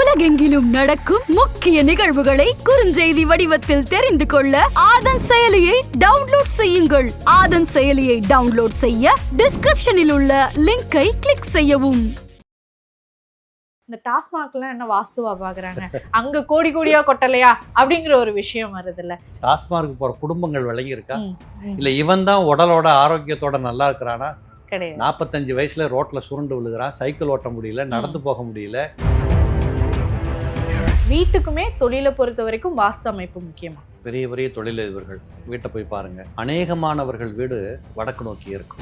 உலகெங்கிலும் நடக்கும் முக்கிய நிகழ்வுகளை குறுஞ்செய்தி வடிவத்தில் தெரிந்து கொள்ள ஆதன் செயலியை டவுன்லோட் செய்யுங்கள். ஆதன் செயலியை டவுன்லோட் செய்ய டிஸ்கிரிப்ஷனில் உள்ள லிங்கை கிளிக் செய்யவும். இந்த டாஸ்மாக்லாம் என்ன வாஸ்துவா பாக்குறாங்க, அங்க கோடி கோடியா கொட்டலையா அப்படிங்கிற ஒரு விஷயம் வருது இல்ல. டாஸ்மார்க்கு போற குடும்பங்கள் விளங்கி இருக்கா? இல்ல இவன் தான் உடலோட ஆரோக்கியத்தோட நல்லா இருக்கிறானா? கிடையாது. 45 வயசுல ரோட்ல சுருண்டு விழுகிறான், சைக்கிள் ஓட்ட முடியல, நடந்து போக முடியல. வீட்டுக்குமே தொழிலை பொறுத்த வரைக்கும் வாஸ்து அமைப்பு முக்கியமா? பெரிய பெரிய தொழிலதிபர்கள் வீட்டை போய் பாருங்க, அநேகமானவர்கள் வீடு வடக்கு நோக்கி இருக்கும்.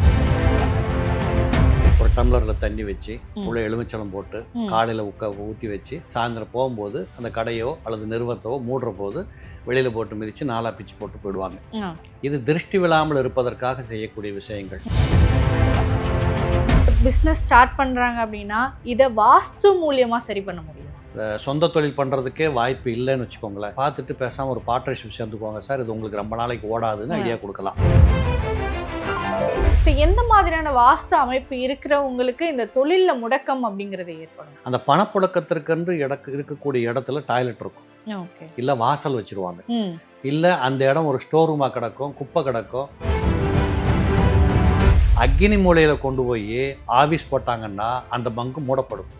ஒரு டம்ளர்ல தண்ணி வச்சு உள்ள எலுமிச்சளம் போட்டு காலையில ஊற்றி வச்சு சாயந்தரம் போகும்போது அந்த கடையோ அல்லது நிறுவனத்தோ மூடுற போது வெளியில போட்டு மிதிச்சு நாலா பிச்சு போட்டு போயிடுவாங்க. இது திருஷ்டி விழாமல் இருப்பதற்காக செய்யக்கூடிய விஷயங்கள். பிஸ்னஸ் ஸ்டார்ட் பண்றாங்க அப்படின்னா இதை வாஸ்து மூலியமா சரி பண்ண முடியும். சொந்த தொழில் பண்ணுறதுக்கே வாய்ப்பு இல்லைன்னு வச்சுக்கோங்களேன், பார்த்துட்டு பேசாமல் ஒரு பார்ட்னர்ஷிப் சேர்ந்துக்குவாங்க சார், இது உங்களுக்கு ரொம்ப நாளைக்கு ஓடாதுன்னு ஐடியா கொடுக்கலாம். எந்த மாதிரியான வாஸ்து அமைப்பு இருக்கிறவங்களுக்கு இந்த தொழில்ல முடக்கம் அப்படிங்கிறது ஏற்படும்? அந்த பணப்புழக்கத்திற்கு இருக்கக்கூடிய இடத்துல டாய்லெட் இருக்கும், இல்லை வாசல் வச்சிருவாங்க, இல்லை அந்த இடம் ஒரு ஸ்டோர் ரூமாக கிடக்கும், குப்பை கிடக்கும். அக்னி மூலையில கொண்டு போய் ஆஃபீஸ் போட்டாங்கன்னா அந்த பங்கு மூடப்படும்.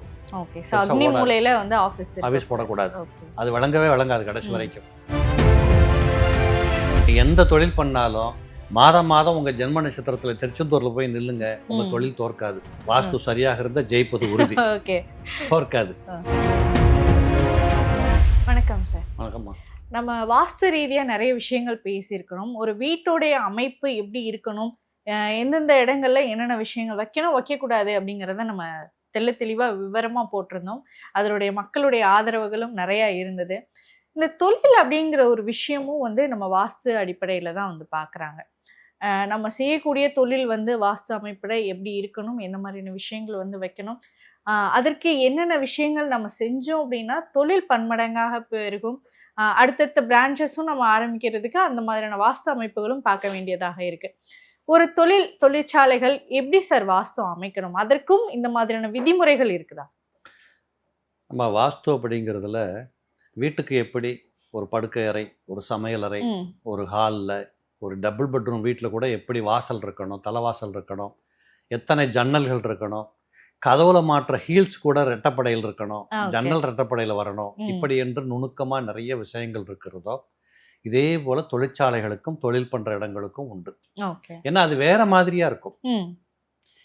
ஆஃபீஸ் போடக்கூடாது, அது விளங்காது கடைசி வரைக்கும். எந்த தொழில் பண்ணாலும் மாதம் மாதம் உங்க ஜென்ம நட்சத்திரத்துல திருச்செந்தூர்ல போய் நில்லுங்க, உங்க தொழில் தோற்காது. வாஸ்து சரியாக இருந்தா ஜெயிப்பது உறுதி, தோற்காது. வணக்கம் சார். வணக்கம்மா. நம்ம வாஸ்து ரீதியா நிறைய விஷயங்கள் பேசியிருக்கிறோம். ஒரு வீட்டுடைய அமைப்பு எப்படி இருக்கணும், எந்தெந்த இடங்கள்ல என்னென்ன விஷயங்கள் வைக்கணும் வைக்கக்கூடாது அப்படிங்கிறத நம்ம தெளிவாக விவரமாக போட்டிருந்தோம். அதனுடைய மக்களுடைய ஆதரவுகளும் நிறையா இருந்தது. இந்த தொழில் அப்படிங்கிற ஒரு விஷயமும் நம்ம வாஸ்து அடிப்படையில் தான் பார்க்குறாங்க. நம்ம செய்யக்கூடிய தொழில் வாஸ்து அமைப்படை எப்படி இருக்கணும், என்ன மாதிரியான விஷயங்கள் வைக்கணும், அதற்கு என்னென்ன விஷயங்கள் நம்ம செஞ்சோம் அப்படின்னா தொழில் பன்மடங்காக பெருகும். அடுத்தடுத்த பிரான்ச்சஸும் நம்ம ஆரம்பிக்கிறதுக்கு அந்த மாதிரியான வாஸ்து அமைப்புகளும் பார்க்க வேண்டியதாக இருக்குது. ஒரு தொழிற்சாலைகள் எப்படி சார் வாஸ்து அமைக்கணும், அதற்கும் இந்த மாதிரியான விதிமுறைகள் இருக்குதா? நம்ம வாஸ்து அப்படிங்கிறதுல வீட்டுக்கு எப்படி ஒரு படுக்கை அறை, ஒரு சமையல் அறை, ஒரு ஹாலில் ஒரு டபுள் பெட்ரூம் வீட்டில் கூட எப்படி வாசல் இருக்கணும், தலைவாசல் இருக்கணும், எத்தனை ஜன்னல்கள் இருக்கணும், கதவுல மாற்ற ஹீல்ஸ் கூட ரெட்டப்படையில் இருக்கணும், ஜன்னல் ரெட்டப்படையில் வரணும், இப்படி என்று நுணுக்கமாக நிறைய விஷயங்கள் இருக்கிறதோ இதே போல தொழிற்சாலைகளுக்கும் தொழில் பண்ற இடங்களுக்கும் உண்டு. ஏன்னா அது வேற மாதிரியா இருக்கும்.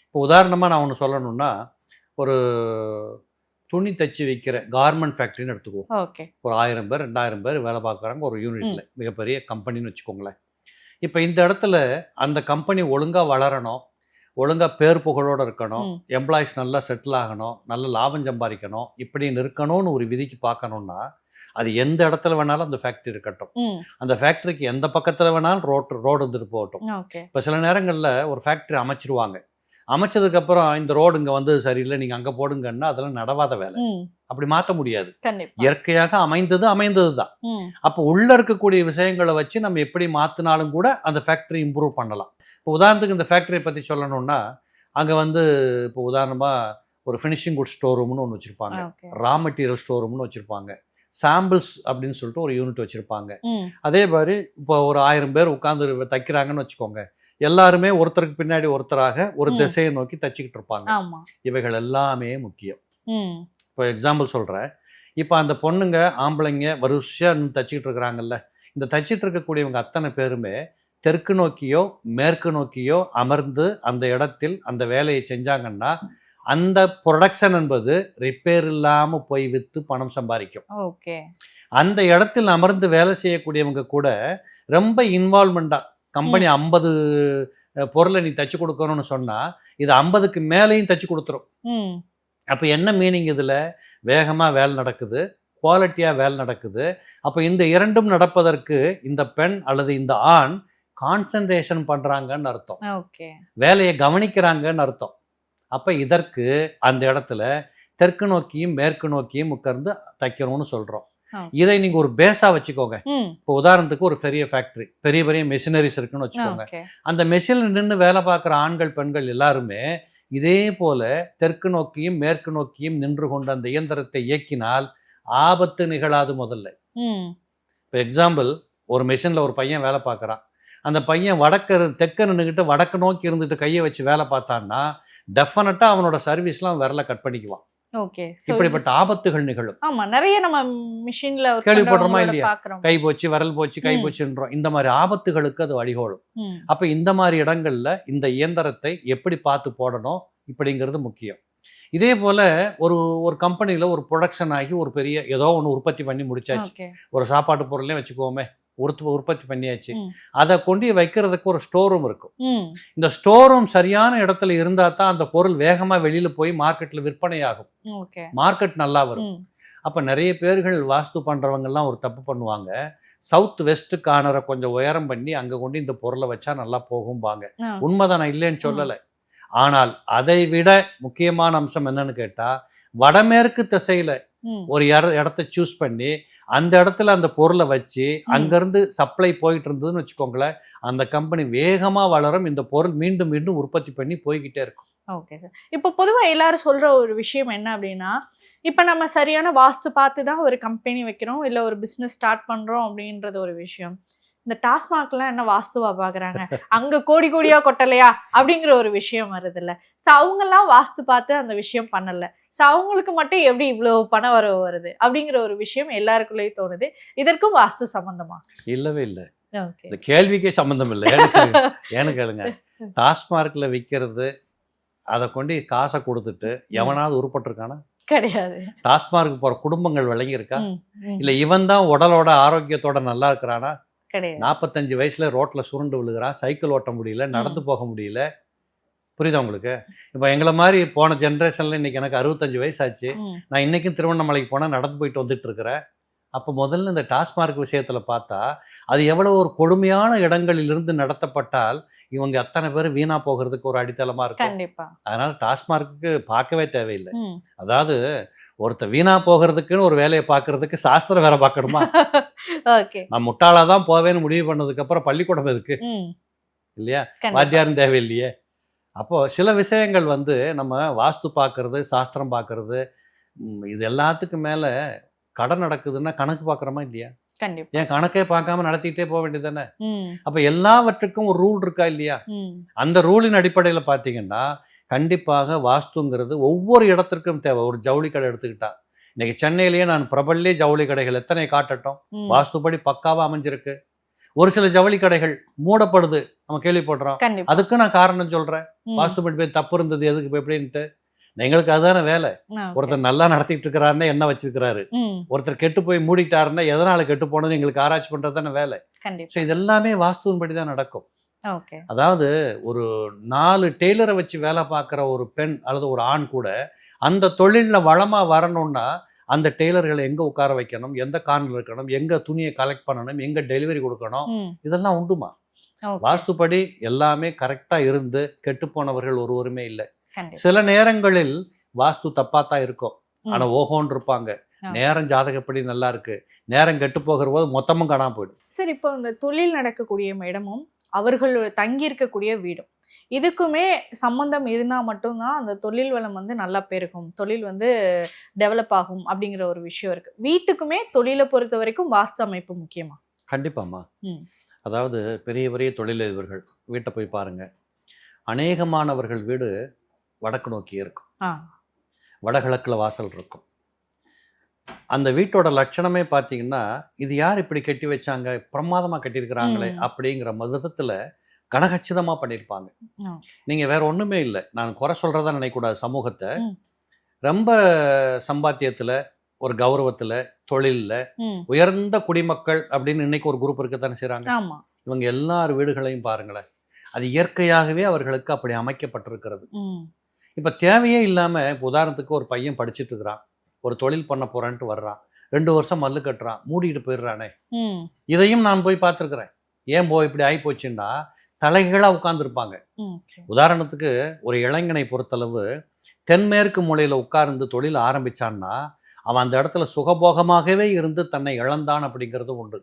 இப்போ உதாரணமா நான் ஒன்று சொல்லணும்னா, ஒரு துணி தச்சு வைக்கிற கார்மெண்ட் ஃபேக்டரின்னு எடுத்துக்குவோம். ஒரு 1000 பேர் 2000 பேர் வேலை பார்க்குறாங்க ஒரு யூனிட்ல, மிகப்பெரிய கம்பெனின்னு வச்சுக்கோங்களேன். இப்போ இந்த இடத்துல அந்த கம்பெனி ஒழுங்கா வளரணும், ஒழுங்கா பேர் புகழோடு இருக்கணும், எம்ப்ளாயிஸ் நல்லா செட்டில் ஆகணும், நல்ல லாபம் சம்பாதிக்கணும், இப்படின்னு இருக்கணும்னு ஒரு விதிக்கு பார்க்கணும்னா அது எந்த இடத்துல வேணாலும் அந்த ஃபேக்ட்ரி இருக்கட்டும், அந்த ஃபேக்ட்ரிக்கு எந்த பக்கத்துல வேணாலும் ரோடு வந்துட்டு போகட்டும். இப்போ சில நேரங்களில் ஒரு ஃபேக்ட்ரி அமைச்சிருவாங்க, அமைச்சதுக்கு அப்புறம் இந்த ரோடு இங்க சரியில்லை, நீங்க அங்க போடுங்கன்னா அதெல்லாம் நடவாத வேலை, அப்படி மாற்ற முடியாது. இயற்கையாக அமைந்தது தான். அப்போ உள்ள இருக்கக்கூடிய விஷயங்களை வச்சு நம்ம எப்படி மாத்தினாலும் கூட அந்த ஃபேக்ட்ரி இம்ப்ரூவ் பண்ணலாம். இப்போ உதாரணத்துக்கு இந்த ஃபேக்டரியை பத்தி சொல்லணும்னா, அங்க இப்போ உதாரணமா ஒரு ஃபினிஷிங் குட் ஸ்டோர் ரூம்னு ஒன்று வச்சிருப்பாங்க, ரா மெட்டீரியல் ஸ்டோர் ரூம்னு வச்சிருப்பாங்க, சாம்பிள்ஸ் அப்படின்னு சொல்லிட்டு ஒரு யூனிட் வச்சிருப்பாங்க. அதே மாதிரி இப்போ ஒரு 1000 பேர் உட்கார்ந்து தைக்கிறாங்கன்னு வச்சுக்கோங்க, எல்லாருமே ஒருத்தருக்கு பின்னாடி ஒருத்தராக ஒரு திசையை நோக்கி தச்சுக்கிட்டு இருப்பாங்க. இவைகள் எல்லாமே முக்கியம். இப்போ எக்ஸாம்பிள் சொல்றேன், இப்போ அந்த பொண்ணுங்க ஆம்பளைங்க வரிசையா தச்சுக்கிட்டு இருக்கிறாங்கல்ல, இந்த தச்சுட்டு இருக்கக்கூடியவங்க அத்தனை பேருமே தெற்கு நோக்கியோ மேற்கு நோக்கியோ அமர்ந்து அந்த இடத்தில் அந்த வேலையை செஞ்சாங்கன்னா அந்த ப்ரொடக்ஷன் என்பது ரிப்பேர் இல்லாம போய் வித்து பணம் சம்பாதிக்கும். அந்த இடத்தில் அமர்ந்து வேலை செய்யக்கூடியவங்க கூட ரொம்ப இன்வால்வ்மெண்டா, கம்பெனி 50 பொருளை நீ தச்சு கொடுக்கணும்னு சொன்னா இது 50க்கு மேலேயும் தச்சு கொடுத்துரும். அப்ப என்ன மீனிங், இதுல வேகமா வேலை நடக்குது, குவாலிட்டியா வேலை நடக்குது. அப்ப இந்த இரண்டும் நடப்பதற்கு இந்த பெண் அல்லது இந்த ஆண் கான்சன்ட்ரேஷன் பண்றாங்கன்னு அர்த்தம், வேலையை கவனிக்கிறாங்கன்னு அர்த்தம். அப்போ இதற்கு அந்த இடத்துல தெற்கு நோக்கியும் மேற்கு நோக்கியும் உட்கார்ந்து தைக்கணும்னு சொல்கிறோம். இதை நீங்கள் ஒரு பேஸாக வச்சுக்கோங்க. இப்போ உதாரணத்துக்கு ஒரு பெரிய ஃபேக்ட்ரி, பெரிய பெரிய மெஷினரிஸ் இருக்குன்னு வச்சுக்கோங்க. அந்த மெஷினில் நின்று வேலை பார்க்குற ஆண்கள் பெண்கள் எல்லாருமே இதே போல தெற்கு நோக்கியும் மேற்கு நோக்கியும் நின்று கொண்டு அந்த இயந்திரத்தை இயக்கினால் ஆபத்து நிகழாது முதல்ல. இப்போ எக்ஸாம்பிள், ஒரு மெஷினில் ஒரு பையன் வேலை பார்க்குறான். அந்த பையன் தெற்க நின்றுக்கிட்டு வடக்கு நோக்கி இருந்துட்டு கையை வச்சு வேலை பார்த்தான்னா டெஃபினட்டாக அவனோட சர்வீஸ்லாம் விரலை கட் பண்ணிக்குவான். ஓகே. இப்படிப்பட்ட ஆபத்துகள் நிகழும். ஆமா, நிறைய நம்ம மிஷின்ல கேள்விப்படுறோமா இல்லையா? பார்க்கிறோம். கை போச்சு, விரல் போச்சு, கை போச்சுன்றோம். இந்த மாதிரி ஆபத்துகளுக்கு அது வழிகோலும். அப்ப இந்த மாதிரி இடங்கள்ல இந்த இயந்திரத்தை எப்படி பார்த்து போடணும் இப்படிங்கிறது முக்கியம். இதே போல ஒரு கம்பெனில ஒரு ப்ரொடக்ஷன் ஆகி ஒரு பெரிய ஏதோ ஒன்று உற்பத்தி பண்ணி முடிச்சாச்சு. ஒரு சாப்பாட்டு பொருளையும் வச்சுக்கோமே, உற்பத்தி பண்ணியாச்சு. அதை கொண்டு வைக்கிறதுக்கு ஒரு ஸ்டோர் ரூம் இருக்கும். இந்த ஸ்டோர் ரூம் சரியான இடத்துல இருந்தா தான் அந்த பொருள் வேகமா வெளியில போய் மார்க்கெட்ல விற்பனை ஆகும். மார்க்கெட் நல்லா வரும். அப்ப நிறைய பேர்கள் வாஸ்து பண்றவங்க எல்லாம் ஒரு தப்பு பண்ணுவாங்க. சவுத் வெஸ்ட் கார்னரை கொஞ்சம் உயரம் பண்ணி அங்க கொண்டு இந்த பொருளை வச்சா நல்லா போகும்பாங்க. உண்மைதான், நான் இல்லைன்னு சொல்லலை. ஆனால் அதை விட முக்கியமான அம்சம் என்னன்னு கேட்டா, வடமேற்கு திசையில ஒரு இடத்தை சூஸ் பண்ணி அந்த இடத்துல அந்த பொருளை வச்சு அங்கிருந்து சப்ளை போயிட்டு இருந்ததுன்னு வச்சுக்கோங்களேன், அந்த கம்பெனி வேகமா வளரும். இந்த பொருள் மீண்டும் மீண்டும் உற்பத்தி பண்ணி போய்கிட்டே இருக்கும். Okay sir. இப்போ பொதுவாக எல்லாரும் சொல்ற ஒரு விஷயம் என்ன அப்படின்னா, இப்போ நம்ம சரியான வாஸ்து பார்த்து தான் ஒரு கம்பெனி வைக்கிறோம், இல்லை ஒரு பிஸ்னஸ் ஸ்டார்ட் பண்றோம் அப்படின்றது ஒரு விஷயம். இந்த டாஸ்மாக்லாம் என்ன வாஸ்துவா பாக்குறாங்க, அங்க கோடி கோடியா கொட்டலையா அப்படிங்கிற ஒரு விஷயம் வருது இல்ல. ஸோ அவங்கெல்லாம் வாஸ்து பார்த்து அந்த விஷயம் பண்ணல. ஸோ அவங்களுக்கு மட்டும் எப்படி இவ்வளவு பண வரவு வருது அப்படிங்கிற ஒரு விஷயம் எல்லாருக்குள்ளேயும் தோணுது. இதற்கும் வாஸ்து சம்பந்தமா? இல்லவே இல்லை. இந்த கேள்விக்கே சம்பந்தம் இல்லை. ஏன்னு கேளுங்க, டாஸ்மார்க்ல விற்கிறது அதை கொண்டு காசை கொடுத்துட்டு எவனாவது உருப்பட்டிருக்கானா? கிடையாது. டாஸ்மார்க் போற குடும்பங்கள் விளங்கி இருக்கா? இல்ல இவன் தான் உடலோட ஆரோக்கியத்தோட நல்லா இருக்கிறானா? 45 வயசுல ரோட்ல சுருண்டு விழுகிறான், சைக்கிள் ஓட்ட முடியல, நடந்து போக முடியல. புரியுதா உங்களுக்கு? இப்போ எங்களை மாதிரி போன ஜென்ரேஷன்ல இன்னைக்கு எனக்கு 65 வயசு ஆச்சு. நான் இன்னைக்கும் திருவண்ணாமலைக்கு போனா நடந்து போயிட்டு வந்துட்டு இருக்கிறேன். அப்போ முதல்ல இந்த டாஸ்மார்க் விஷயத்துல பார்த்தா அது எவ்வளவு ஒரு கொடுமையான இடங்களிலிருந்து நடத்தப்பட்டால் இவங்க அத்தனை பேர் வீணா போகிறதுக்கு ஒரு அடித்தளமா இருக்கும். கண்டிப்பா. அதனால டாஸ்மார்க்கு பார்க்கவே தேவையில்லை. அதாவது ஒருத்த வீணா போகிறதுக்குன்னு ஒரு வேலையை பார்க்கறதுக்கு சாஸ்திரம் வேற பார்க்கணுமா? நான் முட்டாளாதான் போவேன்னு முடிவு பண்ணதுக்கு அப்புறம் பள்ளிக்கூடம் இருக்கு இல்லையா? வாத்தியாரும் தேவையில்லையே. அப்போ சில விஷயங்கள் நம்ம வாஸ்து பார்க்கறது, சாஸ்திரம் பார்க்கறது, இது எல்லாத்துக்கும் மேல கடை நடக்குதுன்னா கணக்கு பார்க்கறோமா இல்லையா? ஏன் கணக்கே பார்க்காம நடத்திட்டே போக வேண்டியதானே? அப்ப எல்லாவற்றுக்கும் ஒரு ரூல் இருக்கா இல்லையா? அந்த ரூலின் அடிப்படையில பாத்தீங்கன்னா கண்டிப்பாக வாஸ்துங்கிறது ஒவ்வொரு இடத்திற்கும் தேவை. ஒரு ஜவுளி கடை எடுத்துக்கிட்டா இன்னைக்கு சென்னையிலேயே நான் பிரபல்ய ஜவுளி கடைகள் எத்தனை காட்டட்டும், வாஸ்துபடி பக்காவா அமைஞ்சிருக்கு. ஒரு சில ஜவுளி கடைகள் மூடப்படுது, நம்ம கேள்விப்படுறோம். அதுக்கு நான் காரணம் சொல்றேன், வாஸ்துபடி போய் தப்பு இருந்தது எதுக்கு எப்படின்ட்டு. எங்களுக்கு அதுதானே வேலை. ஒருத்தர் நல்லா நடத்திட்டு இருக்கிறாருன்னா என்ன வச்சிருக்கிறாரு, ஒருத்தர் கெட்டு போய் மூடிட்டாருன்னா எதனால கெட்டு போனது எங்களுக்கு ஆராய்ச்சி பண்றது தானே வேலை. இது எல்லாமே வாஸ்துவின்படி தான் நடக்கும். அதாவது ஒரு 4 டெய்லரை வச்சு வேலை பார்க்குற ஒரு பெண் அல்லது ஒரு ஆண் கூட அந்த தொழில்ல வளமா வரணும்னா அந்த டெய்லர்களை எங்க உட்கார வைக்கணும், எந்த கார்னர் இருக்கணும், எங்க துணியை கலெக்ட் பண்ணணும், எங்க டெலிவரி கொடுக்கணும், இதெல்லாம் உண்டுமா? வாஸ்துப்படி எல்லாமே கரெக்டா இருந்து கெட்டு போனவர்கள் ஒருவருமே இல்லை. சில நேரங்களில் வாஸ்து தப்பாத்தான் இருக்கும், ஆனா ஓஹோன்னு இருப்பாங்க. நேரம் ஜாதகப்படி நல்லா இருக்கு, நேரம் கெட்டு போகிற போது மொத்தமும் காணாம போயிடும். சரி, இப்போ இந்த தொழில் நடக்கக்கூடிய இடமும் அவர்கள் தங்கி இருக்கக்கூடிய வீடும் இதுக்குமே சம்பந்தம் இருந்தா மட்டும்தான் அந்த தொழில் வளம் நல்லா பெருகும், தொழில் டெவலப் ஆகும் அப்படிங்கிற ஒரு விஷயம் இருக்கு. வீட்டுக்குமே தொழிலை பொறுத்த வரைக்கும் வாஸ்து அமைப்பு முக்கியமா? கண்டிப்பாமா. அதாவது பெரிய பெரிய தொழிலதிபர்கள் வீட்டை போய் பாருங்க, அநேகமானவர்கள் வீடு வடக்கு நோக்கி இருக்கும், வடகிழக்குல வாசல் இருக்கும். அந்த வீட்டோட லட்சணமே பார்த்தீங்கன்னா இது யார் இப்படி கட்டி வச்சாங்க, பிரமாதமா கட்டியிருக்கிறாங்களே அப்படிங்கிற விதத்துல கனகச்சிதமா பண்ணியிருப்பாங்க. நீங்க வேற ஒண்ணுமே இல்லை, நான் குறை சொல்றதா நினைக்கக்கூடாது. சமூகத்தை ரொம்ப சம்பாத்தியத்துல, ஒரு கௌரவத்துல, தொழில்ல உயர்ந்த குடிமக்கள் அப்படின்னு இன்னைக்கு ஒரு குரூப் இருக்கத்தானே செய்றாங்க. இவங்க எல்லார் வீடுகளையும் பாருங்களேன், அது இயற்கையாகவே அவர்களுக்கு அப்படி அமைக்கப்பட்டிருக்கிறது. இப்ப தேவையே இல்லாம, இப்போ உதாரணத்துக்கு ஒரு பையன் படிச்சுட்டு இருக்கிறான், ஒரு தொழில் பண்ண போறான்ட்டு வர்றான், 2 வருஷம் மல்லு கட்டுறான், மூடிட்டு போயிடுறானே. இதையும் நான் போய் பார்த்துருக்கிறேன். ஏன் இப்படி ஆகி போச்சுன்னா தலைகளா உட்கார்ந்துருப்பாங்க. உதாரணத்துக்கு ஒரு இளைஞனை பொறுத்தளவு தென்மேற்கு மூலையில உட்கார்ந்து தொழில் ஆரம்பிச்சான்னா அவன் அந்த இடத்துல சுகபோகமாகவே இருந்து தன்னை இழந்தான் அப்படிங்கிறது உண்டு.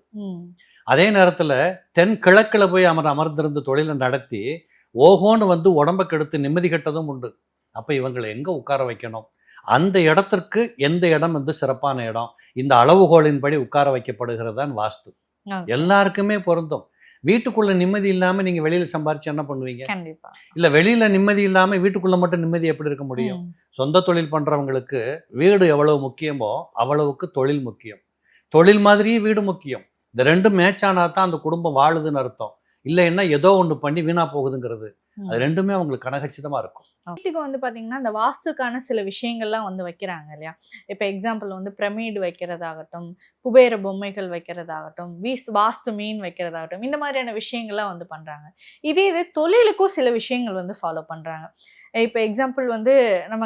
அதே நேரத்துல தென் கிழக்குல போய் அமர்ந்திருந்து தொழிலை நடத்தி ஓஹோன்னு உடம்ப கெடுத்து நிம்மதி கெட்டதும் உண்டு. அப்ப இவங்களை எங்க உட்கார வைக்கணும் அந்த இடத்திற்கு எந்த இடம் வந்து சிறப்பான இடம், இந்த அளவுகோலின்படி உட்கார வைக்கப்படுகிறது தான் வாஸ்து. Okay. எல்லாருக்குமே பொருந்தும். வீட்டுக்குள்ள நிம்மதி இல்லாம நீங்க வெளியில சம்பாரிச்சு என்ன பண்ணுவீங்க? கண்டிப்பா. இல்ல வெளியில நிம்மதி இல்லாம வீட்டுக்குள்ள மட்டும் நிம்மதி எப்படி இருக்க முடியும்? சொந்த தொழில் பண்றவங்களுக்கு வீடு எவ்வளவு முக்கியமோ அவ்வளவுக்கு தொழில் முக்கியம். தொழில் மாதிரியே வீடு முக்கியம். இந்த ரெண்டும் மேட்ச் ஆனா தான் அந்த குடும்பம் வாழுதுன்னு அர்த்தம். இல்லைன்னா ஏதோ ஒண்ணு பண்ணி வீணா போகுதுங்கிறது. அது ரெண்டுமே அவங்களுக்கு கனகச்சிதமா இருக்கும். வீட்டுக்கு வந்து பாத்தீங்கன்னா இந்த வாஸ்துக்கான சில விஷயங்கள்லாம் வந்து வைக்கிறாங்க இல்லையா? இப்ப எக்ஸாம்பிள் வந்து பிரமிடு வைக்கிறதாகட்டும், குபேர பொம்மைகள் வைக்கிறதாகட்டும், வாஸ்து மீன் வைக்கிறதாகட்டும், இந்த மாதிரியான விஷயங்கள்லாம் வந்து பண்றாங்க. இதே இது தொழிலுக்கும் சில விஷயங்கள் வந்து ஃபாலோ பண்றாங்க. இப்ப எக்ஸாம்பிள் வந்து நம்ம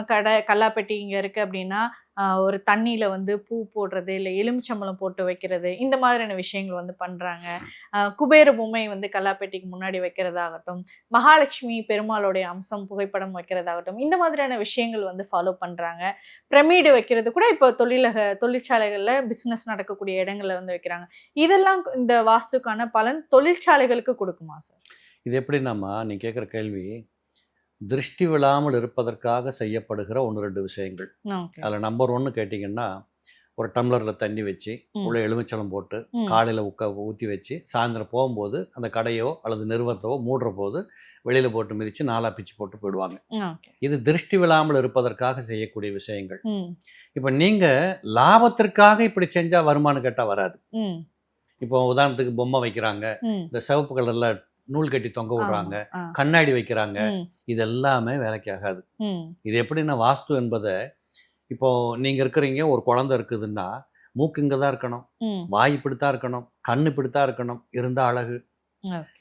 கல்லாப்பெட்டி இங்க இருக்கு அப்படின்னா ஒரு தண்ணியில வந்து பூ போடுறது, இல்லை எலுமிச்சம்பழம் போட்டு வைக்கிறது, இந்த மாதிரியான விஷயங்கள் வந்து பண்றாங்க. குபேர பொம்மை வந்து கல்லாப்பெட்டிக்கு முன்னாடி வைக்கிறதாகட்டும், மகாலட்சுமி பெருமாளுடைய அம்சம் புகைப்படம் வைக்கிறதாகட்டும், இந்த மாதிரியான விஷயங்கள் வந்து ஃபாலோ பண்றாங்க. பிரமிடு வைக்கிறது கூட இப்போ தொழிற்சாலைகள்ல பிசினஸ் நடக்கக்கூடிய இடங்கள்ல வந்து வைக்கிறாங்க. இதெல்லாம் இந்த வாஸ்துக்கான பலன் தொழிற்சாலைகளுக்கு கொடுக்குமா சார்? இது எப்படின்னாமா நீ கேட்குற கேள்வி திருஷ்டி விழாமல் இருப்பதற்காக செய்யப்படுகிற 1-2 விஷயங்கள். அதில் நம்பர் 1 கேட்டிங்கன்னா, ஒரு டம்ளரில் தண்ணி வச்சு உள்ள எலுமிச்சளம் போட்டு காலையில் ஊற்றி வச்சு சாயந்தரம் போகும்போது அந்த கடையோ அல்லது நிறுவனத்தோ மூடுற போது வெளியில் போட்டு மிதித்து 4 பிச்சு போட்டு போயிடுவாங்க. இது திருஷ்டி விழாமல் இருப்பதற்காக செய்யக்கூடிய விஷயங்கள். இப்போ நீங்கள் லாபத்திற்காக இப்படி செஞ்சால் வருமானம் கேட்டால் வராது. இப்போ உதாரணத்துக்கு பொம்மை வைக்கிறாங்க, இந்த சிவப்பு கலரில் நூல் கட்டி தொங்க விடுறாங்க, கண்ணாடி வைக்கிறாங்க, இது எல்லாமே வேலைக்கு ஆகாது. இது எப்படின்னா வாஸ்து என்பதை இப்போ நீங்க இருக்கிறீங்க, ஒரு குழந்தை இருக்குதுன்னா மூக்கு இங்கே தான் இருக்கணும், வாய் இப்படித்தான் இருக்கணும், கண்ணு இப்படித்தான் இருக்கணும், இருந்தால் அழகு.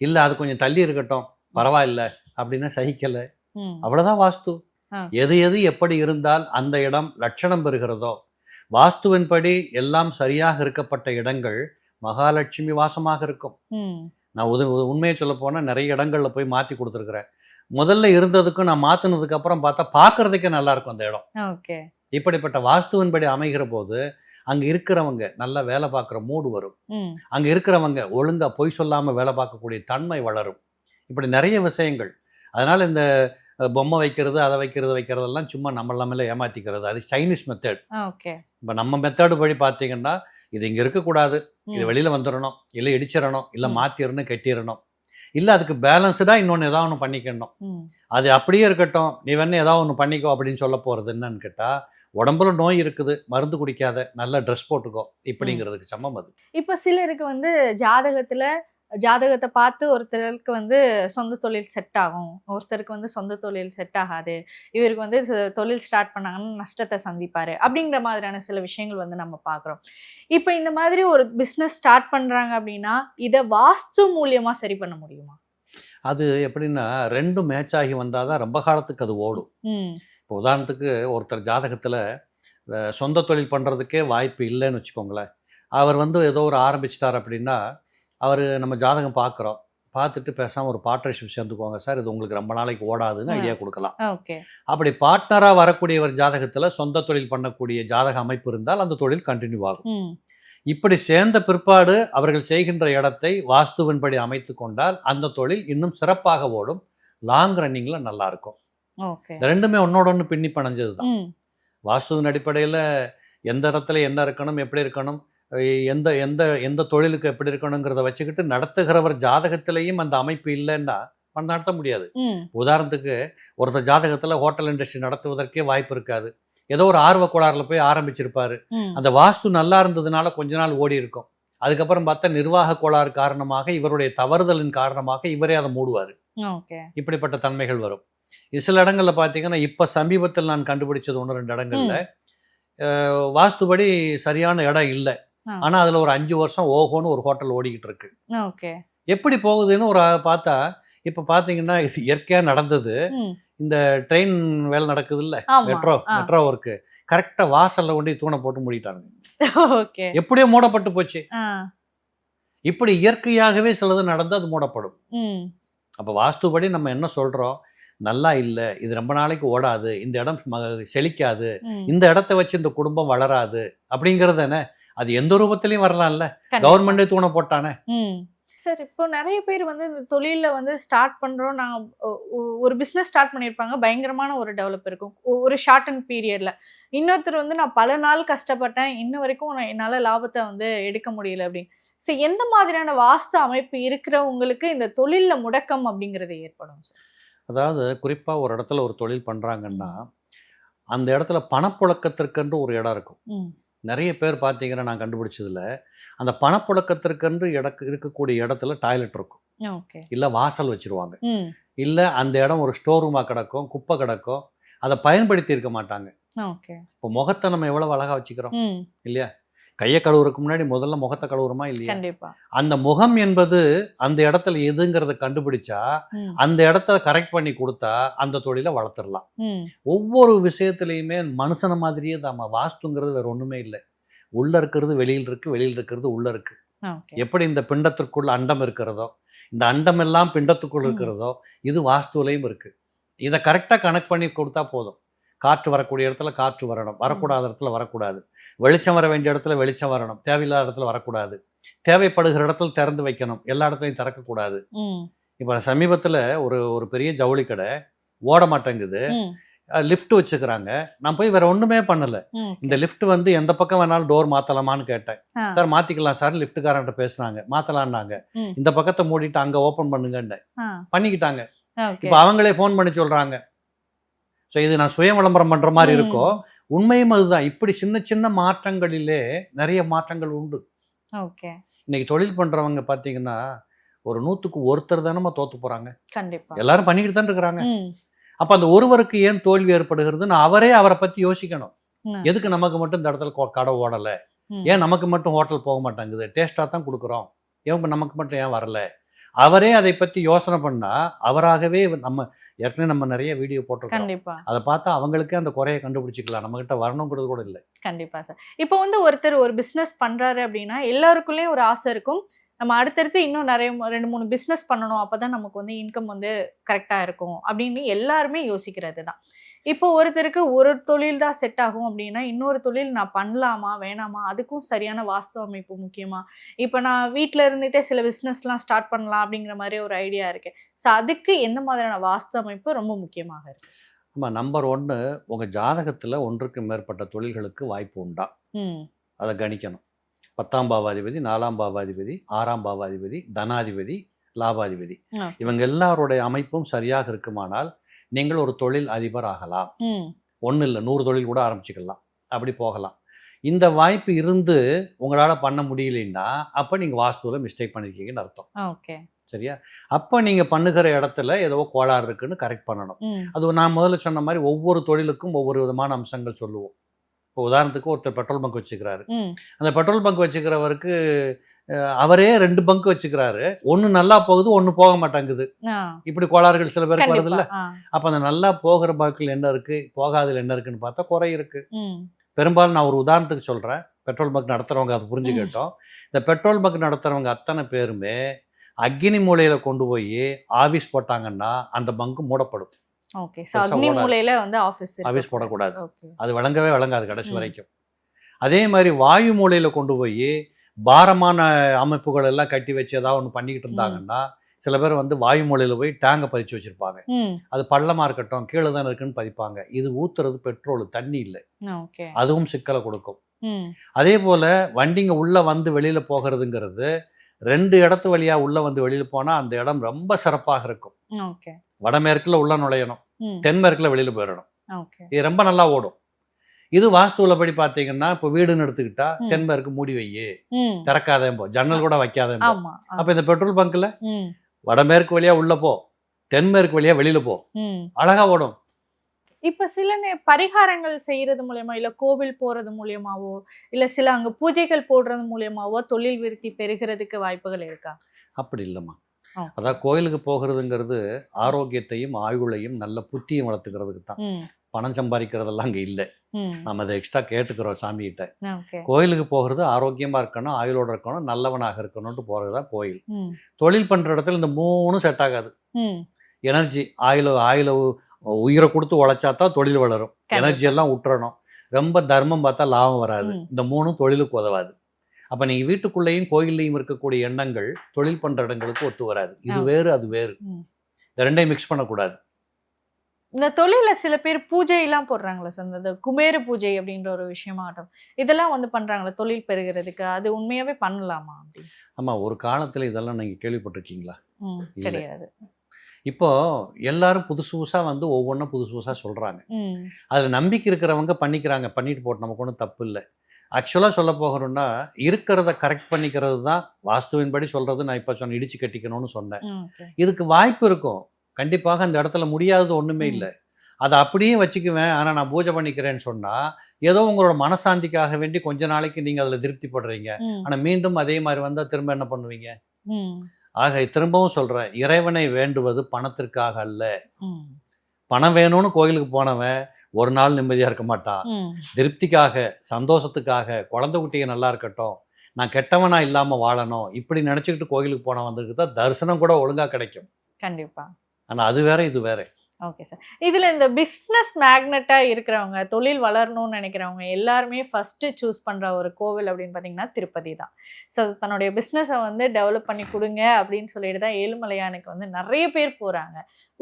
இல்லை அது கொஞ்சம் தள்ளி இருக்கட்டும் பரவாயில்ல அப்படின்னா சகிக்கலை, அவ்வளோதான் வாஸ்து. எது எது எப்படி இருந்தால் அந்த இடம் லட்சணம் பெறுகிறதோ, வாஸ்துவின்படி எல்லாம் சரியாக இருக்கப்பட்ட இடங்கள் மகாலட்சுமி வாசமாக இருக்கும். நான் உண்மையை சொல்ல போனால் நிறைய இடங்களில் போய் மாற்றி கொடுத்துருக்குறேன். முதல்ல இருந்ததுக்கும் நான் மாற்றினதுக்கு அப்புறம் பார்த்தா பார்க்கறதுக்கே நல்லா இருக்கும் அந்த இடம். ஓகே. இப்படிப்பட்ட வாஸ்துவின்படி அமைகிற போது அங்கே இருக்கிறவங்க நல்லா வேலை பார்க்குற மூடு வரும். அங்கே இருக்கிறவங்க ஒழுங்காக பொய் சொல்லாமல் வேலை பார்க்கக்கூடிய தன்மை வளரும். இப்படி நிறைய விஷயங்கள். அதனால் இந்த பொம்மை வைக்கிறது, அதை வைக்கிறதெல்லாம் சும்மா நம்மள ஏமாற்றிக்கிறது. அது சைனீஸ் மெத்தட். ஓகே. இப்போ நம்ம மெத்தடு படி பார்த்தீங்கன்னா, இது இங்கே இருக்கக்கூடாது, இது வெளியில் வந்துடணும், இல்லை இடிச்சிடணும், இல்லை மாற்றிடணும், கட்டிடணும், இல்லை அதுக்கு பேலன்ஸ்டாக இன்னொன்று ஏதாவது ஒன்று பண்ணிக்கணும். அது அப்படியே இருக்கட்டும், நீ வேணா ஏதாவது ஒன்று பண்ணிக்கோ அப்படின்னு சொல்ல போகிறது என்னன்னு கேட்டால், உடம்புல நோய் இருக்குது, மருந்து குடிக்காத, நல்ல ட்ரெஸ் போட்டுக்கோ இப்படிங்கிறதுக்கு சமம் அது. இப்போ சிலருக்கு வந்து ஜாதகத்தை பார்த்து ஒருத்தருக்கு வந்து சொந்த தொழில் செட் ஆகும், ஒருத்தருக்கு வந்து சொந்த தொழில் செட் ஆகாது, இவருக்கு வந்து தொழில் ஸ்டார்ட் பண்ணாங்கன்னா நஷ்டத்தை சந்திப்பாரு அப்படிங்கிற மாதிரியான சில விஷயங்கள் வந்து நம்ம பார்க்குறோம். இப்போ இந்த மாதிரி ஒரு பிஸ்னஸ் ஸ்டார்ட் பண்ணுறாங்க அப்படின்னா இதை வாஸ்து மூலியமாக சரி பண்ண முடியுமா? அது எப்படின்னா 2 மேட்ச் ஆகி வந்தால் தான் ரொம்ப காலத்துக்கு அது ஓடும். இப்போ உதாரணத்துக்கு ஒருத்தர் ஜாதகத்தில் சொந்த தொழில் பண்ணுறதுக்கே வாய்ப்பு இல்லைன்னு வச்சுக்கோங்களேன். அவர் வந்து ஏதோ ஒரு ஆரம்பிச்சிட்டார் அப்படின்னா, அவர் நம்ம ஜாதகம் பார்க்குறோம், பார்த்துட்டு பேசாமல் ஒரு பார்ட்னர்ஷிப் சேர்ந்துக்குவாங்க சார், இது உங்களுக்கு ரொம்ப நாளைக்கு ஓடாதுன்னு ஐடியா கொடுக்கலாம். அப்படி பார்ட்னராக வரக்கூடியவர் ஜாதகத்தில் சொந்த தொழில் பண்ணக்கூடிய ஜாதக அமைப்பு இருந்தால் அந்த தொழில் கண்டினியூ ஆகும். இப்படி சேர்ந்த பிற்பாடு அவர்கள் செய்கின்ற இடத்தை வாஸ்துவின்படி அமைத்து கொண்டால் அந்த தொழில் இன்னும் சிறப்பாக ஓடும், லாங் ரன்னிங்கில் நல்லா இருக்கும். ரெண்டுமே ஒன்னோட ஒன்று பின்னி பணஞ்சது தான். வாஸ்துவின் அடிப்படையில் எந்த இடத்துல என்ன இருக்கணும், எப்படி இருக்கணும், எந்த எந்த எந்த தொழிலுக்கு எப்படி இருக்கணுங்கிறத வச்சுக்கிட்டு நடத்துகிறவர் ஜாதகத்திலையும் அந்த அமைப்பு இல்லைன்னா நடத்த முடியாது. உதாரணத்துக்கு ஒருத்தர் ஜாதகத்தில் ஹோட்டல் இண்டஸ்ட்ரி நடத்துவதற்கே வாய்ப்பு இருக்காது, ஏதோ ஒரு ஆர்வ கோளாறுல போய் ஆரம்பிச்சிருப்பாரு, அந்த வாஸ்து நல்லா இருந்ததுனால கொஞ்ச நாள் ஓடி இருக்கும், அதுக்கப்புறம் பார்த்தா நிர்வாக கோளாறு காரணமாக இவருடைய தவறுதலின் காரணமாக இவரே அதை மூடுவார். இப்படிப்பட்ட தன்மைகள் வரும். சில இடங்கள்ல பார்த்தீங்கன்னா இப்போ சமீபத்தில் நான் கண்டுபிடிச்சது 1-2 இடங்கள்ல வாஸ்துபடி சரியான இடம் இல்லை, ஆனா அதுல ஒரு 5 வருஷம் ஓஹோன்னு ஒரு ஹோட்டல் ஓடிக்கிட்டு இருக்கு. எப்படி போகுதுன்னு ஒரு பார்த்தா இப்ப பாத்தீங்கன்னா இது இயற்கையா நடந்தது. இந்த ட்ரெயின் வேலை நடக்குது இல்ல, மெட்ரோ ஒர்க்கு, கரெக்டா வாசல்ல கொண்டு தூணை போட்டு மூடிட்டாங்க. எப்படியோ மூடப்பட்டு போச்சு. இப்படி இயற்கையாகவே சிலது நடந்து அது மூடப்படும். அப்ப வாஸ்துபடி நம்ம என்ன சொல்றோம், நல்லா இல்லை, இது ரொம்ப நாளைக்கு ஓடாது, இந்த இடம் செழிக்காது, இந்த இடத்த வச்சு இந்த குடும்பம் வளராது அப்படிங்கிறது என்ன, அது எந்த ரூபத்திலையும் வரலாம்ல, கவர்மெண்டே தூணை போட்டானே. சார் இப்போ நிறைய பேர் வந்து இந்த தொழில்ல வந்து ஸ்டார்ட் பண்றோம். நான் ஒரு பிசினஸ் ஸ்டார்ட் பண்ணியிருப்பாங்க. பயங்கரமான ஒரு டெவலப் இருக்கும். ஒரு ஷார்ட் அண்ட் பீரியட்ல. இன்னொருத்தர் வந்து நான் பல நாள் கஷ்டப்பட்டேன். இன்ன வரைக்கும் என்னால லாபத்த வந்து எடுக்க முடியல அப்படின்னு. சோ எந்த மாதிரியான வாஸ்து அமைப்பு இருக்கிறவங்களுக்கு இந்த தொழில்ல முடக்கம் அப்படிங்கிறது ஏற்படும் சார்? அதாவது குறிப்பா ஒரு இடத்துல ஒரு தொழில் பண்றாங்கன்னா, அந்த இடத்துல பணப்புழக்கத்திற்கென்று ஒரு இடம் இருக்கும். ம். நிறைய பேர் பார்த்தீங்கன்னா, நான் கண்டுபிடிச்சதுல, அந்த பணப்புழக்கத்திற்கென்று இருக்கக்கூடிய இடத்துல டாய்லெட் இருக்கும். ஓகே. இல்ல வாசல் வச்சுருவாங்க. ம். இல்ல அந்த இடம் ஒரு ஸ்டோர் ரூமா கிடக்கும், குப்பை கிடக்கும். அத பயன்படுத்தி இருக்க மாட்டாங்க. ஓகே. இப்போ முகத்த நம்ம எவ்வளவு அழகா வச்சுக்கிறோம் ம். இல்லையா? கைய கழுவுறதுக்கு முன்னாடி முதல்ல முகத்த கழுவுறோமா இல்லையா? கண்டிப்பா. அந்த முகம் என்பது அந்த இடத்துல எதுங்கிறத கண்டுபிடிச்சா, ம். அந்த இடத்த கரெக்ட் பண்ணி குடுத்தா, அந்த தொழில வளர்த்துறலாம். ம். ஒவ்வொரு விஷயத்திலயுமே மனுஷன மாதிரியே தாம்மா. வாஸ்துங்கிறது வேற ஒண்ணுமே இல்ல. உள்ள இருக்கிறது வெளியில இருக்கு, வெளியில இருக்கிறது உள்ள இருக்கு. ஓகே. எப்படி இந்த பிண்டத்திற்குள்ள அண்டம் இருக்கிறதோ, இந்த அண்டம் எல்லாம் பிண்டத்துக்குள் இருக்கிறதோ, இது வாஸ்துலயும் இருக்கு. இத கரெக்ட்டா கனெக்ட் பண்ணி குடுத்தா போதும். காற்று வரக்கூடிய இடத்துல காற்று வரணும். வரக்கூடாத இடத்துல வரக்கூடாது. வெளிச்சம் வர வேண்டிய இடத்துல வெளிச்சம் வரணும். தேவையில்லாத இடத்துல வரக்கூடாது. தேவைப்படுகிற இடத்துல திறந்து வைக்கணும். எல்லா இடத்துலயும் திறக்கக்கூடாது. ம். இப்ப சமீபத்துல ஒரு பெரிய ஜவுளி கடை ஓட மாட்டேங்குது. ம். லிஃப்ட் வச்சுக்கிறாங்க. நான் போய் வேற ஒண்ணுமே பண்ணல. ம். இந்த லிஃப்ட் வந்து எந்த பக்கம் வேணாலும் டோர் மாத்தலாமான்னு கேட்டேன். ஆ. சார் மாத்திக்கலாம் சார் லிஃப்ட்காரன்ட்ட பேசுனாங்க. மாத்தலாம்னாங்க. ம். இந்த பக்கத்தை மூடிட்டு அங்க ஓபன் பண்ணுங்கன்னேன். ஆ. பண்ணிக்கிட்டாங்க. ஓகே. இப்ப அவங்களே ஃபோன் பண்ணி சொல்றாங்க. ஸோ இது நான் சுய விளம்பரம் பண்ற மாதிரி ம். இருக்கும். உண்மையும் அதுதான். இப்படி சின்ன சின்ன மாற்றங்களிலே நிறைய மாற்றங்கள் உண்டு. ஓகே. இன்னைக்கு தொழில் பண்றவங்க பாத்தீங்கன்னா, ஒரு 100க்கு ஒருத்தர் தானமா தோத்து போறாங்க. கண்டிப்பா. எல்லாரும் பண்ணிக்கிட்டு தான் இருக்கிறாங்க. ம். அப்ப அந்த ஒருவருக்கு ஏன் தோல்வி ஏற்படுகிறதுன்னு அவரே அவரை பத்தி யோசிக்கணும். ம். எதுக்கு நமக்கு மட்டும் இந்த இடத்துல கடை ஓடல? ம். ஏன் நமக்கு மட்டும் ஹோட்டல் போக மாட்டேங்குது? டேஸ்டா தான் கொடுக்குறோம். ஏன் நமக்கு மட்டும் ஏன் வரல? அவரே அதை பத்தி யோசனை பண்ணா, அவராகவே நம்ம ஏற்கனவே நம்ம நிறைய வீடியோ போட்டிருக்கோம். கண்டிப்பா. அதை பார்த்தா அவங்களுக்கே அந்த குறைய கண்டுபிடிச்சிக்கலாம். நம்ம கிட்ட வரணுங்கிறது கூட இல்லை. கண்டிப்பா சார். இப்போ வந்து ஒருத்தர் ஒரு பிசினஸ் பண்றாரு அப்படின்னா, எல்லாருக்குள்ளயும் ஒரு ஆசை இருக்கும். நம்ம அடுத்தடுத்து இன்னும் நிறைய 2, 3 பிசினஸ் பண்ணணும். அப்பதான் நமக்கு வந்து இன்கம் வந்து கரெக்ட்டா இருக்கும் அப்படின்னு எல்லாருமே யோசிக்கிறது தான். இப்போ ஒருத்தருக்கு ஒரு தொழில் தான் செட் ஆகும் அப்படின்னா, இன்னொரு தொழில் நான் பண்ணலாமா? வேணாமா? அதுக்கும் சரியான வாஸ்து அமைப்பு முக்கியமா? இப்போ நான் வீட்ல இருந்துட்டே சில பிசினஸ்லாம் ஸ்டார்ட் பண்ணலாம் அப்படிங்கிற மாதிரி ஒரு ஐடியா இருக்கு. ஸோ அதுக்கு எந்த மாதிரியான வாஸ்து அமைப்பு ரொம்ப முக்கியமாக இருக்கு? ஆமா, நம்பர் 1 உங்க ஜாதகத்துல ஒன்றுக்கு மேற்பட்ட தொழில்களுக்கு வாய்ப்பு உண்டா? ம். அதை கணிக்கணும். 10ஆம் பாவாதிபதி, 4ஆம் பாவாதிபதி, 6ஆம் பாவாதிபதி, தனாதிபதி, லாபாதிபதி. ஓகே. இவங்க எல்லாருடைய அமைப்பும் சரியாக இருக்குமானால் நீங்கள் ஒரு தொழில் அதிபர் ஆகலாம். ம். ஒன்றும் இல்லை, 100 தொழில் கூட ஆரம்பிச்சுக்கலாம். அப்படி போகலாம். இந்த வாய்ப்பு இருந்து உங்களால் பண்ண முடியலைன்னா அப்போ நீங்கள் வாஸ்துவில் மிஸ்டேக் பண்ணியிருக்கீங்கன்னு அர்த்தம். ஓகே. சரியா? அப்போ நீங்கள் பண்ணுகிற இடத்துல ஏதோ கோளாறு இருக்குன்னு கரெக்ட் பண்ணணும். ம். அது நான் முதல்ல சொன்ன மாதிரி ஒவ்வொரு தொழிலுக்கும் ஒவ்வொரு விதமான அம்சங்கள் சொல்லுவோம். இப்போ உதாரணத்துக்கு ஒருத்தர் பெட்ரோல் பங்க் வச்சுக்கிறாரு. ம். அந்த பெட்ரோல் பங்க் வச்சுக்கிறவருக்கு அவரே 2 பங்க் வச்சுக்கிறாரு. ஒன்று நல்லா போகுது, ஒன்று போக மாட்டேங்குது. ஆ. இப்படி கோளாறுகள் சில பேருக்கு வருது இல்ல? கண்டிப்பா. ஆ. அப்போ அந்த நல்லா போகிற பங்கில் என்ன இருக்கு, போகாததுல என்ன இருக்குன்னு பார்த்தா குறை இருக்கு. ம். பெரும்பாலும் நான் ஒரு உதாரணத்துக்கு சொல்றேன். பெட்ரோல் பங்க் நடத்துறவங்க அதை புரிஞ்சுக்கிட்டோம். இந்த பெட்ரோல் பங்க் நடத்துறவங்க அத்தனை பேருமே அக்னி மூலையில கொண்டு போய் ஆபீஸ் போட்டாங்கன்னா அந்த பங்க் மூடப்படும். ஓகே. சோ அக்னி மூலையில வந்து ஆபீஸ் போடக்கூடாது. ஓகே. அது விளங்காது கடைசி வரைக்கும். அதே மாதிரி வாயு மூலையில கொண்டு போய் பாரமான அமைப்புகள் எல்லாம் கட்டி வச்சு ஏதாவது ஒன்று பண்ணிக்கிட்டு இருந்தாங்கன்னா, சில பேர் வந்து வாயு மூலையில போய் டேங்கை பதிச்சு வச்சிருப்பாங்க. அது பள்ளமா இருக்கட்டும், கீழே தான் இருக்குன்னு பதிப்பாங்க. இது ஊத்துறது பெட்ரோல், தண்ணி இல்லை. ஓகே. அதுவும் சிக்கலை கொடுக்கும். ம். அதே போல வண்டிங்க உள்ள வந்து வெளியில போகிறதுங்கிறது 2 இடத்து வழியா உள்ள வந்து வெளியில போனா அந்த இடம் ரொம்ப சிறப்பாக இருக்கும். ஓகே. வடமேற்குல உள்ள நுழையணும், ம். தென்மேற்குல வெளியில போயிடணும். ஓகே. இது ரொம்ப நல்லா ஓடும். இது வாஸ்துவில் படி பார்த்தீங்கன்னா, இப்போ வீடுன்னு எடுத்துக்கிட்டா ம். தென்மேற்கு மூடி வை, ம். திறக்காதேம்போ, ஜன்னல் கூட வைக்காதேம்போ. ஆமா. அப்போ இந்த பெட்ரோல் பங்க்ல ம். வடமேற்கு வழியா உள்ள போ, தென்மேற்கு வழியா வெளியில போ, ம். அழகா ஓடும். இப்ப சில பரிகாரங்கள் செய்யறது மூலியமா, இல்ல கோவில் போறது மூலியமாவோ, இல்ல சில அங்க பூஜைகள் போடுறது மூலியமாவோ தொழில் விருத்தி பெறுகிறதுக்கு வாய்ப்புகள் இருக்கா? அப்படி இல்லைம்மா. ஓகே. அதான் கோயிலுக்கு போகிறதுங்கிறது ஆரோக்கியத்தையும் ஆயுளையும் நல்ல புத்தியும் வளர்த்துக்கிறதுக்கு தான். ம். பணம் சம்பாதிக்கிறதெல்லாம் அங்கே இல்லை. ம். நம்ம அதை எக்ஸ்ட்ரா கேட்டுக்கிறோம் சாமிகிட்ட. ஓகே. கோயிலுக்கு போகிறது ஆரோக்கியமா இருக்கணும், ஆயுளோட இருக்கணும், நல்லவனாக இருக்கணும்ட்டு போகிறது தான் கோயில். ம். தொழில் பண்ணுற இடத்துல இந்த 3 செட் ஆகாது. ம். எனர்ஜி, ஆயுள உயிரை கொடுத்து உழைச்சா தான் தொழில் வளரும். கண்டிப்பா. எனர்ஜி எல்லாம் விட்டுறணும். ரொம்ப தர்மம் பார்த்தா லாபம் வராது. ம். இந்த 3ம் தொழிலுக்கு உதவாது. அப்ப நீங்க வீட்டுக்குள்ளேயும் கோயில்லையும் இருக்கக்கூடிய எண்ணங்கள் தொழில் பண்ற இடங்களுக்கு ஒத்து வராது. இது ஆ. வேறு அது வேறு. ம். இந்த ரெண்டையும் மிக்ஸ் பண்ணக்கூடாது. இந்த தொழில்ல சில பேர் பூஜையெல்லாம் போடுறாங்களா சார்? இந்த குபேர பூஜை அப்படின்ற ஒரு விஷயமாகட்டும், இதெல்லாம் வந்து பண்றாங்களா தொழில் பெருகிறதுக்கு? அது உண்மையாவே பண்ணலாமா அப்படி? ஆமா, ஒரு காலத்துல இதெல்லாம் நீங்க கேள்விப்பட்டிருக்கீங்களா? இல்ல. கிடையாது. இப்போ எல்லாரும் புதுசு புதுசா வந்து ஒவ்வொன்றும் புதுசு புதுசா சொல்றாங்க. ம். அதுல நம்பிக்கை இருக்கிறவங்க பண்ணிக்கிறாங்க, பண்ணிட்டு போட்டு, நமக்கு ஒன்றும் தப்பு இல்லை. ஆக்சுவலாக சொல்ல போகிறோம்னா இருக்கிறத கரெக்ட் பண்ணிக்கிறது தான் வாஸ்துவின்படி சொல்றது. நான் இப்போ சொன்ன இடிச்சு கட்டிக்கணும்னு சொன்னேன். ஓகே. இதுக்கு வாய்ப்பு இருக்கும், கண்டிப்பாக அந்த இடத்துல முடியாதது ஒன்றுமே இல்லை. அதை அப்படியே வச்சுக்குவேன், ஆனால் நான் பூஜை பண்ணிக்கிறேன்னு சொன்னால் ஏதோ உங்களோட மனசாந்திக்காக வேண்டி கொஞ்ச நாளைக்கு நீங்கள் அதில் திருப்திப்படுறீங்க. ஆனால் மீண்டும் அதே மாதிரி வந்தால் திரும்ப என்ன பண்ணுவீங்க? ஆக திரும்பவும் சொல்கிறேன், இறைவனை வேண்டுவது பணத்திற்காக அல்ல. பணம் வேணும்னு கோயிலுக்கு போனவன் ஒரு நாள் நிம்மதியாக இருக்க மாட்டான். திருப்திக்காக, சந்தோஷத்துக்காக, குழந்தை குட்டிங்க நல்லா இருக்கட்டும், நான் கெட்டவனா இல்லாமல் வாழணும், இப்படி நினச்சிக்கிட்டு கோயிலுக்கு போன வந்திருக்கு தான் தரிசனம் கூட ஒழுங்காக கிடைக்கும். கண்டிப்பா. ஆனால் அது வேற இது வேற. Okay sir. இதுல இந்த பிஸ்னஸ் மேக்னெட்டா இருக்கிறவங்க, தொழில் வளரணும்னு நினைக்கிறவங்க எல்லாருமே ஃபர்ஸ்ட் சூஸ் பண்ற ஒரு கோவில் அப்படின்னு பார்த்தீங்கன்னா திருப்பதி தான். ஸோ தன்னுடைய பிஸ்னஸை வந்து டெவலப் பண்ணி கொடுங்க அப்படின்னு சொல்லிட்டு தான் ஏழுமலையானுக்கு வந்து நிறைய பேர் போறாங்க.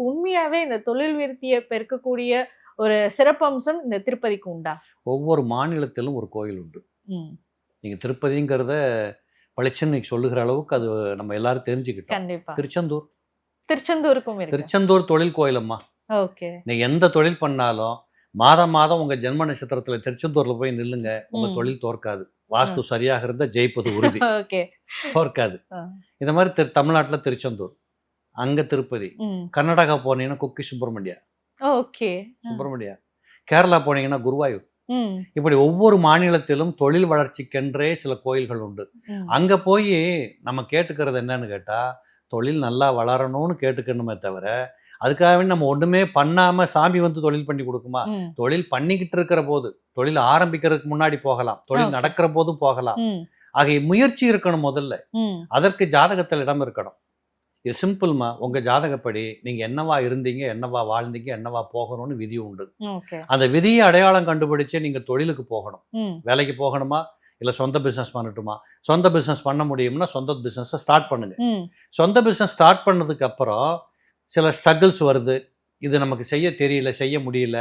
உண்மையாவே இந்த தொழில் விருத்தியை பெருக்கக்கூடிய ஒரு சிறப்பம்சம் இந்த திருப்பதிக்கு உண்டா? ஒவ்வொரு மாநிலத்திலும் ஒரு கோயில் உண்டு. நீங்க திருப்பதிங்கிறத பளிச்சுன்னு சொல்லுகிற அளவுக்கு அது நம்ம எல்லாரும் தெரிஞ்சுக்கிட்டோம். கண்டிப்பா. திருச்செந்தூருக்கும் இருக்கு. திருச்செந்தூர் தொழில் கோயிலம்மா. ஓகே. நீங்க எந்த தொழில் பண்ணாலும் மாதம் மாதம் உங்க ஜென்ம நட்சத்திரத்துல திருச்செந்தூர்ல போய் நில்லுங்க, உங்க தொழில் தோற்காது. வாஸ்து சரியாக இருந்தா ஜெயிப்பது உறுதி. ஓகே. தோற்காது. இந்த மாதிரி தமிழ்நாட்டுல திருச்செந்தூர், அங்க திருப்பதி. கர்நாடகா போனீங்கன்னா குக்கி சுப்பிரமணியா. ஓகே. சுப்பிரமணியா. கேரளா போனீங்கன்னா குருவாயூர். இப்படி ஒவ்வொரு மாநிலத்திலும் தொழில் வளர்ச்சிக்கென்றே சில கோயில்கள் உண்டு. அங்க போய் நம்ம கேட்டுக்கிறது என்னன்னு கேட்டா, தொழில் நல்லா வளரணும்னு கேட்டுக்கணுமே தவிர, அதுக்காகவே நம்ம ஒண்ணுமே பண்ணாம சாமி வந்து தொழில் பண்ணி கொடுக்குமா? தொழில் பண்ணிக்கிட்டு இருக்கிற போது, தொழில் ஆரம்பிக்கிறதுக்கு முன்னாடி போகலாம், தொழில் நடக்கிற போதும் போகலாம். ஆகிய முயற்சி இருக்கணும் முதல்ல. அதற்கு ஜாதகத்தில் இடம் இருக்கணும். இது சிம்பிள்மா. உங்க ஜாதகப்படி நீங்க என்னவா இருந்தீங்க, என்னவா வாழ்ந்தீங்க, என்னவா போகணும்னு விதி உண்டு. அந்த விதியை அடையாளம் கண்டுபிடிச்சு நீங்க தொழிலுக்கு போகணும். வேலைக்கு போகணுமா, இல்லை சொந்த பிஸ்னஸ் பண்ணட்டுமா? சொந்த பிஸ்னஸ் பண்ண முடியும்னா சொந்த பிஸ்னஸை ஸ்டார்ட் பண்ணுங்க. சொந்த பிஸ்னஸ் ஸ்டார்ட் பண்ணதுக்கு அப்புறம் சில ஸ்ட்ரகிள்ஸ் வருது. இது நமக்கு செய்ய தெரியல, செய்ய முடியல.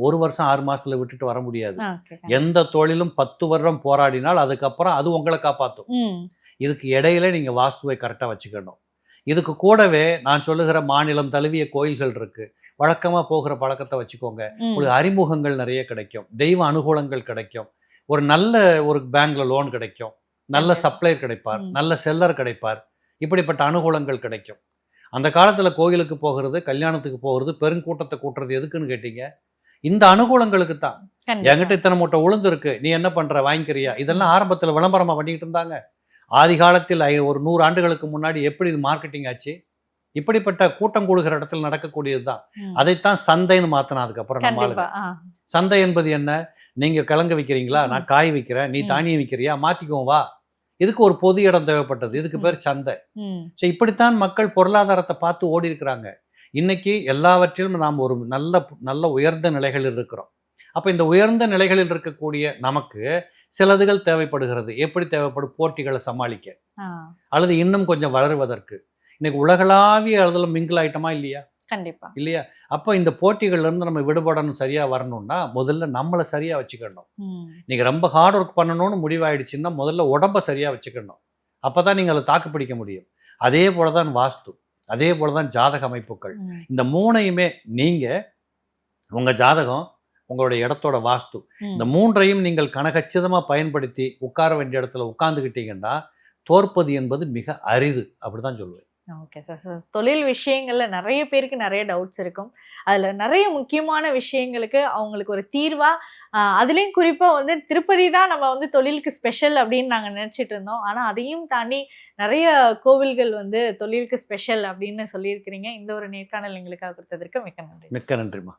1 வருஷம் 6 மாசத்துல விட்டுட்டு வர முடியாது. எந்த தொழிலும் 10 வருடம் போராடினால் அதுக்கப்புறம் அது உங்களை காப்பாற்றும். இதுக்கு இடையில நீங்க வாஸ்துவை கரெக்டாக வச்சுக்கணும். இதுக்கு கூடவே நான் சொல்லுகிற மாநிலம் தழுவிய கோயில்கள் இருக்கு. வழக்கமா போகிற பழக்கத்தை வச்சுக்கோங்க. உங்களுக்கு அறிமுகங்கள் நிறைய கிடைக்கும், தெய்வ அனுகூலங்கள் கிடைக்கும், ஒரு பேங்க்ல லோன் கிடைக்கும், நல்ல சப்ளையர் கிடைப்பார், நல்ல செல்லர் கிடைப்பார். இப்படிப்பட்ட அனுகூலங்கள் கிடைக்கும். அந்த காலத்துல கோயிலுக்கு போகிறது, கல்யாணத்துக்கு போகிறது, பெருங்கூட்டத்தை கூட்டுறது எதுக்குன்னு கேட்டீங்க? இந்த அனுகூலங்களுக்கு தான். என்கிட்ட இத்தனை மூட்டை உளுந்து இருக்கு, நீ என்ன பண்ற, வாங்கிக்கிறியா? இதெல்லாம் ஆரம்பத்துல விளம்பரமா பண்ணிக்கிட்டு இருந்தாங்க. ஆதி காலத்தில் ஒரு 100 ஆண்டுகளுக்கு முன்னாடி எப்படி இது மார்க்கெட்டிங் ஆச்சு? இப்படிப்பட்ட கூட்டம் கூடுகிற இடத்துல நடக்கக்கூடியது தான். அதைத்தான் சந்தைன்னு மாத்தினா. அதுக்கப்புறம் நம்ம சந்தை என்பது என்ன? நீங்க கிழங்கு விற்கிறீங்களா, நான் காய் விற்கிறேன், நீ தானியம் விற்கிறியா, மாத்திக்குவோம் வா. இதுக்கு ஒரு பொது இடம் தேவைப்பட்டது. இதுக்கு பேர் சந்தை. ஸோ இப்படித்தான் மக்கள் பொருளாதாரத்தை பார்த்து ஓடி இருக்கிறாங்க. இன்னைக்கு எல்லாவற்றிலும் நாம் ஒரு நல்ல உயர்ந்த நிலைகளில் இருக்கிறோம். அப்போ இந்த உயர்ந்த நிலைகளில் இருக்கக்கூடிய நமக்கு சிலதுகள் தேவைப்படுகிறது. எப்படி தேவைப்படும்? போட்டிகளை சமாளிக்க, அல்லது இன்னும் கொஞ்சம் வளருவதற்கு. இன்னைக்கு உலகளாவிய அளவில் மிங்கிள் ஆயிட்டமா இல்லையா? கண்டிப்பா இல்லையா? அப்போ இந்த போட்டிகள்ல இருந்து நம்ம விடுபடணும், சரியா வரணும்னா முதல்ல நம்மளை சரியா வச்சுக்கணும். நீங்க ரொம்ப ஹார்ட் ஒர்க் பண்ணணும்னு முடிவாயிடுச்சுன்னா முதல்ல உடம்ப சரியா வச்சுக்கணும். அப்பதான் நீங்க அதை தாக்கு பிடிக்க முடியும். அதே போலதான் வாஸ்து, அதே போலதான் ஜாதக அமைப்புகள். இந்த 3ஐயுமே நீங்க உங்க ஜாதகம், உங்களுடைய இடத்தோட வாஸ்து, இந்த 3ஐயும் நீங்கள் கனகச்சிதமா பயன்படுத்தி உட்கார வேண்டிய இடத்துல உட்கார்ந்துக்கிட்டீங்கன்னா தோற்பது என்பது மிக அரிது. அப்படிதான் சொல்லுவேன். Okay sir. சார் தொழில் விஷயங்கள்ல நிறைய பேருக்கு நிறைய டவுட்ஸ் இருக்கும். அதில் நிறைய முக்கியமான விஷயங்களுக்கு அவங்களுக்கு ஒரு தீர்வா, அதுலேயும் குறிப்பாக வந்து திருப்பதி தான் நம்ம வந்து தொழிலுக்கு ஸ்பெஷல் அப்படின்னு நாங்கள் நினச்சிட்டு இருந்தோம். ஆனால் அதையும் தாண்டி நிறைய கோவில்கள் வந்து தொழிலுக்கு ஸ்பெஷல் அப்படின்னு சொல்லியிருக்கிறீங்க. இந்த ஒரு நேர்காணல் எங்களுக்காக கொடுத்ததற்கு மிக்க நன்றி. மிக்க நன்றிம்மா.